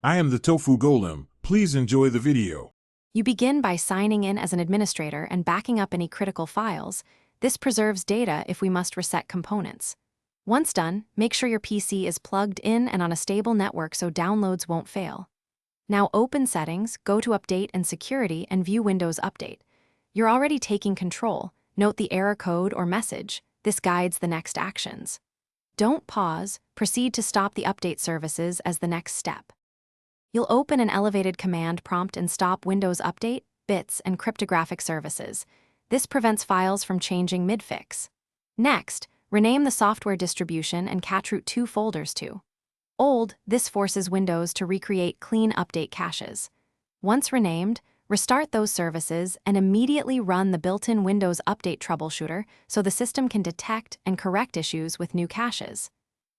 I am the Tofu Golem. Please enjoy the video. You begin by signing in as an administrator and backing up any critical files. This preserves data if we must reset components. Once done, make sure your PC is plugged in and on a stable network so downloads won't fail. Now open Settings, go to Update and Security and view Windows Update. You're already taking control. Note the error code or message. This guides the next actions. Don't pause, proceed to stop the update services as the next step. You'll open an elevated command prompt and stop Windows Update, bits, and cryptographic services. This prevents files from changing mid-fix. Next, rename the software distribution and cacheroute 2 folders to old. This forces Windows to recreate clean update caches. Once renamed, restart those services and immediately run the built-in Windows Update troubleshooter so the system can detect and correct issues with new caches.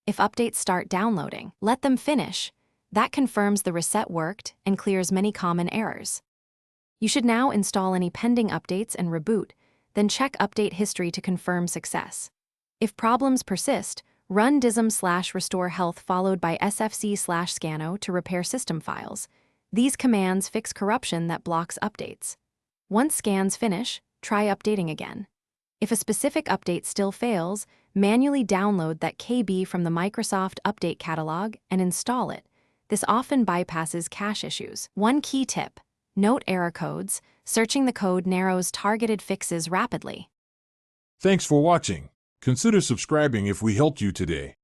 If updates start downloading, let them finish. That confirms the reset worked and clears many common errors. You should now install any pending updates and reboot, then check update history to confirm success. If problems persist, run dism/restore health followed by sfc/scano to repair system files. These commands fix corruption that blocks updates. Once scans finish, try updating again. If a specific update still fails, manually download that KB from the Microsoft Update Catalog and install it. This often bypasses cache issues. One key tip: note error codes. Searching the code narrows targeted fixes rapidly. Thanks for watching. Consider subscribing if we helped you today.